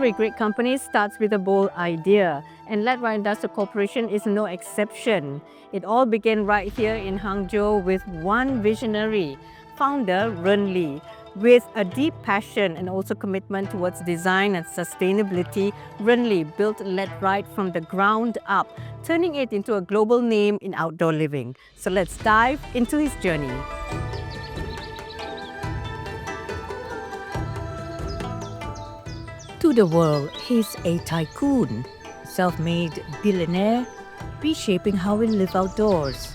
Every great company starts with a bold idea, and Letright Industrial Corporation is no exception. It all began right here in Hangzhou with one visionary, founder Ren Li. With a deep passion and also commitment towards design and sustainability, Ren Li built Letright from the ground up, turning it into a global name in outdoor living. So let's dive into his journey. To the world, he's a tycoon, self-made billionaire, reshaping how we live outdoors.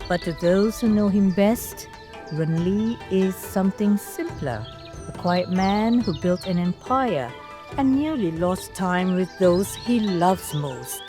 But to those who know him best, Ren Li is something simpler, a quiet man who built an empire and nearly lost time with those he loves most.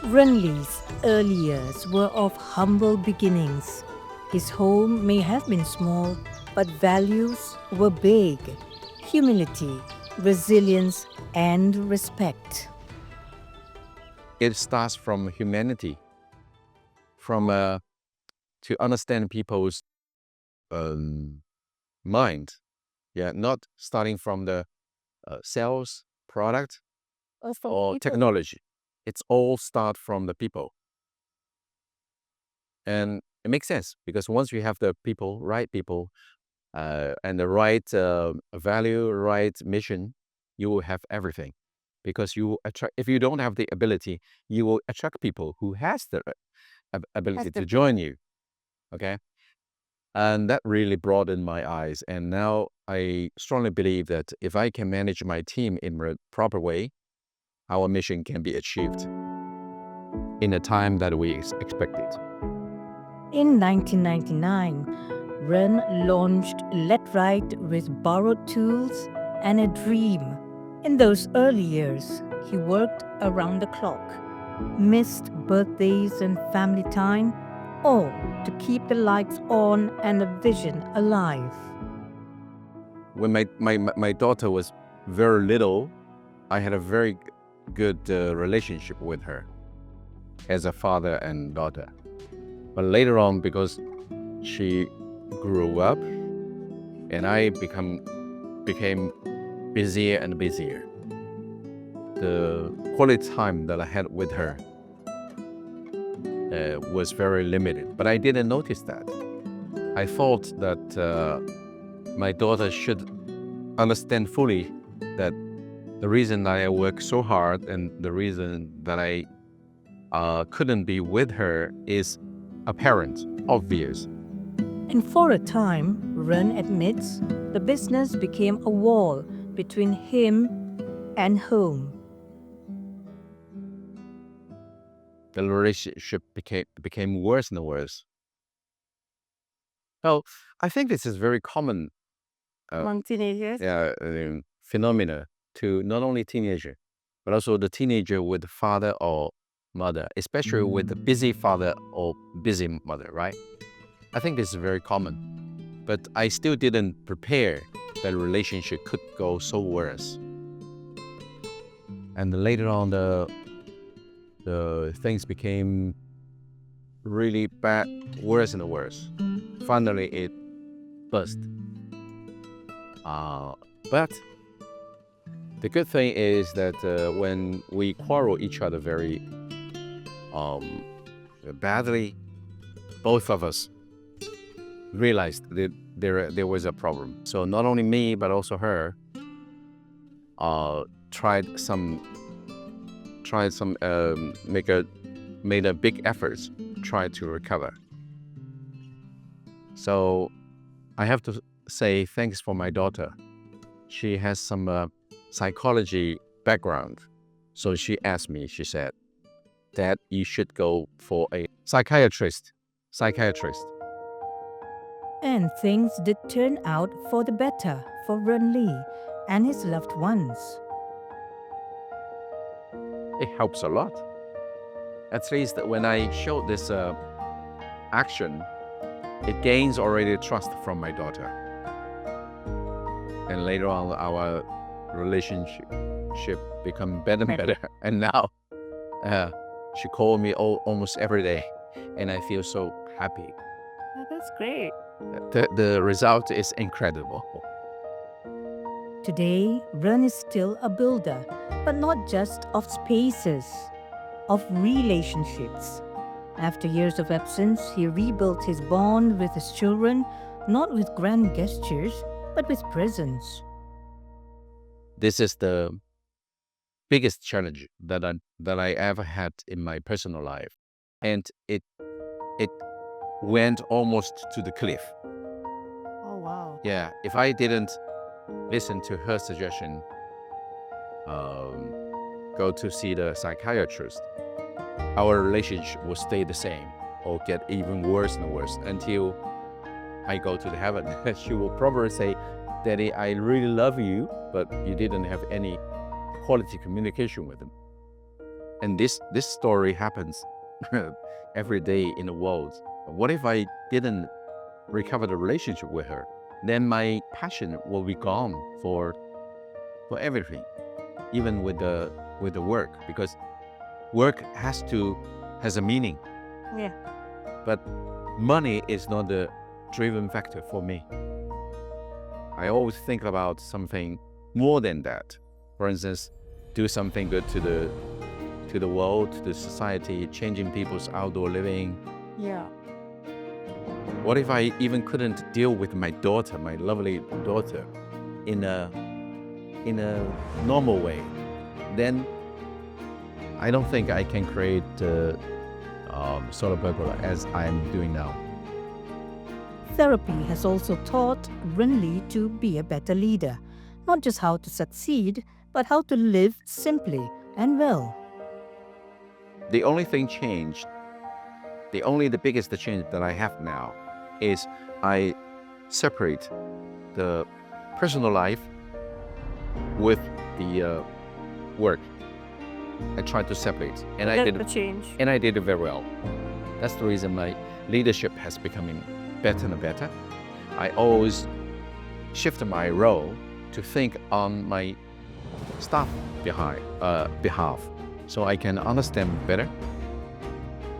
Ren Li's early years were of humble beginnings. His home may have been small, but values were big. Humility, resilience, and respect. It starts from humanity, from to understand people's mind. Yeah, not starting from the sales, product, or technology. It's all start from the people. And it makes sense because once you have the people, right people, and the right value, right mission, you will have everything. Because you attract. If you don't have the ability, you will attract people who has the ability to join you. Okay, and that really broadened my eyes. And now I strongly believe that if I can manage my team in a proper way, our mission can be achieved in the time that we expected. In 1999, Ren launched Letright with borrowed tools and a dream. In those early years, he worked around the clock, missed birthdays and family time, all to keep the lights on and the vision alive. When my daughter was very little, I had a very good relationship with her as a father and daughter. But later on, because she grew up and I became busier and busier, the quality time that I had with her was very limited. But I didn't notice that. I thought that my daughter should understand fully that the reason that I work so hard and the reason that I couldn't be with her is apparent, obvious. And for a time, Ren admits the business became a wall between him and home. The relationship became worse and worse. Well, I think this is very common Among teenagers? phenomena to not only teenager, but also the teenager with the father or mother, especially with the busy father or busy mother, right? I think this is very common, but I still didn't prepare that relationship could go so worse. And later on, the things became really bad, worse and worse. Finally, it burst. But the good thing is that when we quarrel each other very badly, both of us realized that there was a problem. So not only me, but also her made a big effort try to recover. So I have to say thanks for my daughter. She has some psychology background. So she asked me, she said, "Dad, you should go for a psychiatrist. And things did turn out for the better for Ren Li and his loved ones. It helps a lot. At least when I showed this action, it gains already trust from my daughter. And later on, our relationship become better and better. And now she called me almost every day, and I feel so happy. Oh, that's great. The result is incredible. Today, Ren is still a builder, but not just of spaces, of relationships. After years of absence, he rebuilt his bond with his children, not with grand gestures, but with presence. This is the biggest challenge that I ever had in my personal life, and it went almost to the cliff. Oh, wow. Yeah, if I didn't listen to her suggestion, go to see the psychiatrist, our relationship will stay the same or get even worse and worse until I go to the heaven. She will probably say, "Daddy, I really love you, but you didn't have any quality communication with him." And this story happens every day in the world. What if I didn't recover the relationship with her? Then my passion will be gone for everything, even with the work, because work has a meaning. Yeah. But money is not the driven factor for me. I always think about something more than that. For instance, do something good to the world, to the society, changing people's outdoor living. Yeah. What if I even couldn't deal with my daughter, my lovely daughter, in a normal way? Then I don't think I can create solar pergola as I'm doing now. Therapy has also taught Ren Li to be a better leader, not just how to succeed, but how to live simply and well. The only thing changed, the biggest change that I have now is I separate the personal life with the work. I try to separate, and I did it very well. That's the reason my leadership has becoming better and better. I always shift my role to think on my staff behalf, so I can understand better.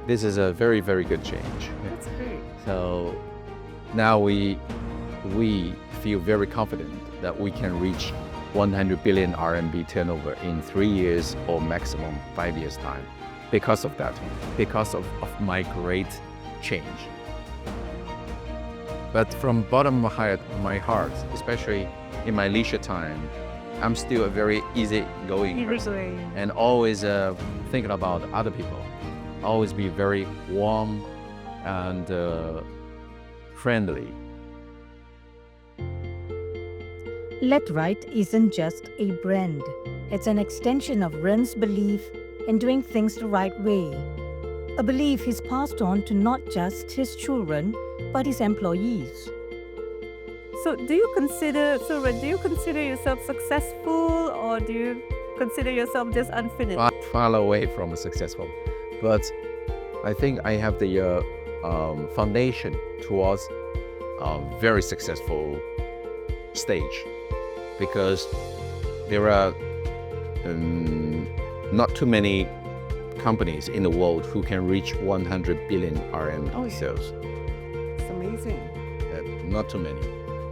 This is a very, very good change. That's great. So now we feel very confident that we can reach 100 billion RMB turnover in 3 years or maximum 5 years time. Because of that, because of my great change. But from bottom of my heart, especially in my leisure time, I'm still a very easygoing person and always thinking about other people. Always be very warm and friendly. Letright isn't just a brand. It's an extension of Ren's belief in doing things the right way. A belief he's passed on to not just his children, but his employees. So do you consider yourself successful, or do you consider yourself just unfinished? Far away from successful. But I think I have the foundation towards a very successful stage, because there are not too many companies in the world who can reach 100 billion RMB sales. It's amazing. Not too many.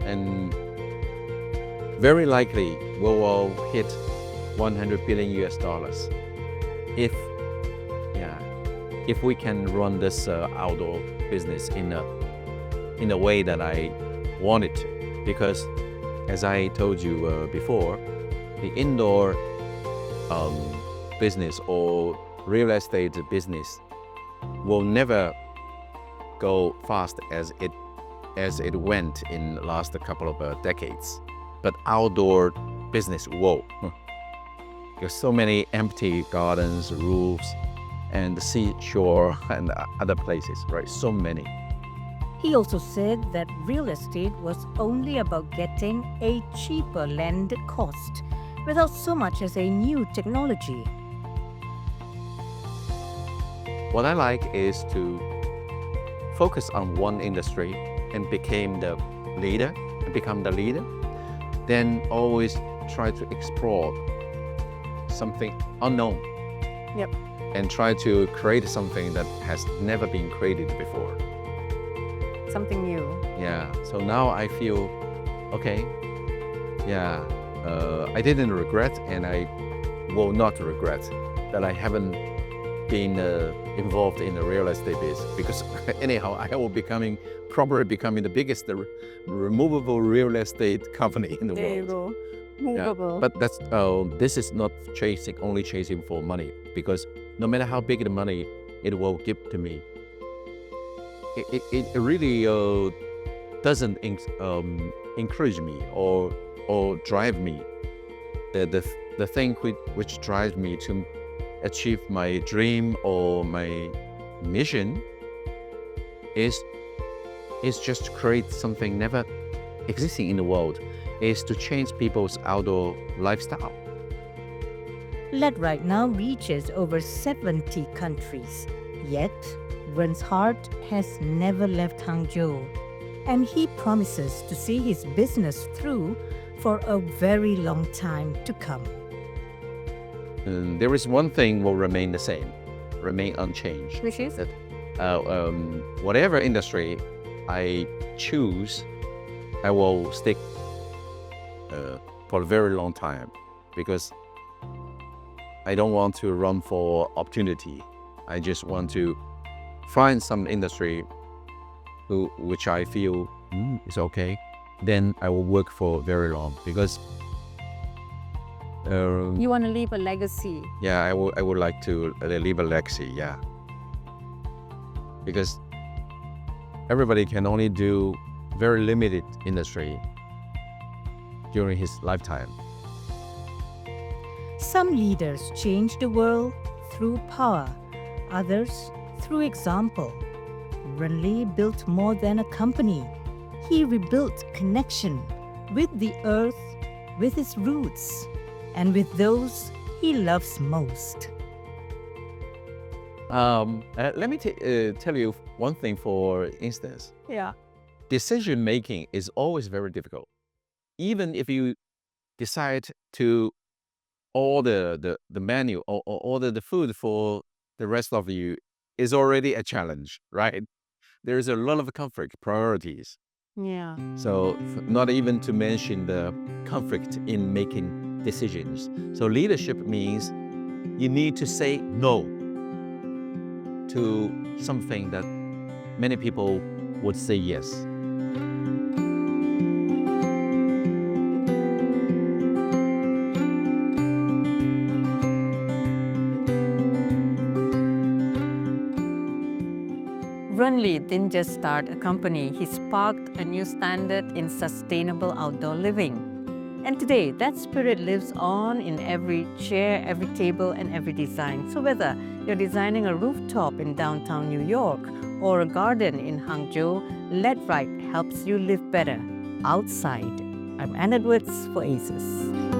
And very likely we will hit 100 billion US dollars if we can run this outdoor business in a way that I want it to. Because as I told you before, the indoor business or real estate business will never go fast as it went in the last couple of decades. But outdoor business will. There's so many empty gardens, roofs, and the seashore and other places, right? So many. He also said that real estate was only about getting a cheaper landed cost without so much as a new technology. What I like is to focus on one industry and become the leader, then always try to explore something unknown. Yep. And try to create something that has never been created before. Something new. Yeah, so now I feel, okay, yeah, I didn't regret, and I will not regret that I haven't been involved in the real estate business, because anyhow, I will probably becoming the biggest removable real estate company in the There you world. go. Movable. But that's this is not only chasing for money, because no matter how big the money it will give to me, it really doesn't encourage me or drive me. The thing which drives me to achieve my dream or my mission is just to create something never existing in the world, is to change people's outdoor lifestyle. Letright now reaches over 70 countries. Yet, Ren's heart has never left Hangzhou, and he promises to see his business through for a very long time to come. And there is one thing will remain the same, remain unchanged. Which is? That whatever industry I choose, I will stick for a very long time, because I don't want to run for opportunity. I just want to find some industry which I feel is okay. Then I will work for very long, because You want to leave a legacy. yeah, I would like to leave a legacy. Yeah, because everybody can only do very limited industry during his lifetime. Some leaders change the world through power, others through example. Ren Li built more than a company. He rebuilt connection with the earth, with its roots, and with those he loves most. Let me tell you one thing, for instance. Yeah. Decision making is always very difficult. Even if you decide to order the menu or order the food for the rest of you, is already a challenge, right? There is a lot of conflict priorities. Yeah. So not even to mention the conflict in making decisions. So leadership means you need to say no to something that many people would say yes. Ren Li didn't just start a company, he sparked a new standard in sustainable outdoor living. And today, that spirit lives on in every chair, every table, and every design. So whether you're designing a rooftop in downtown New York or a garden in Hangzhou, Letright helps you live better outside. I'm Ann Edwards for ACES.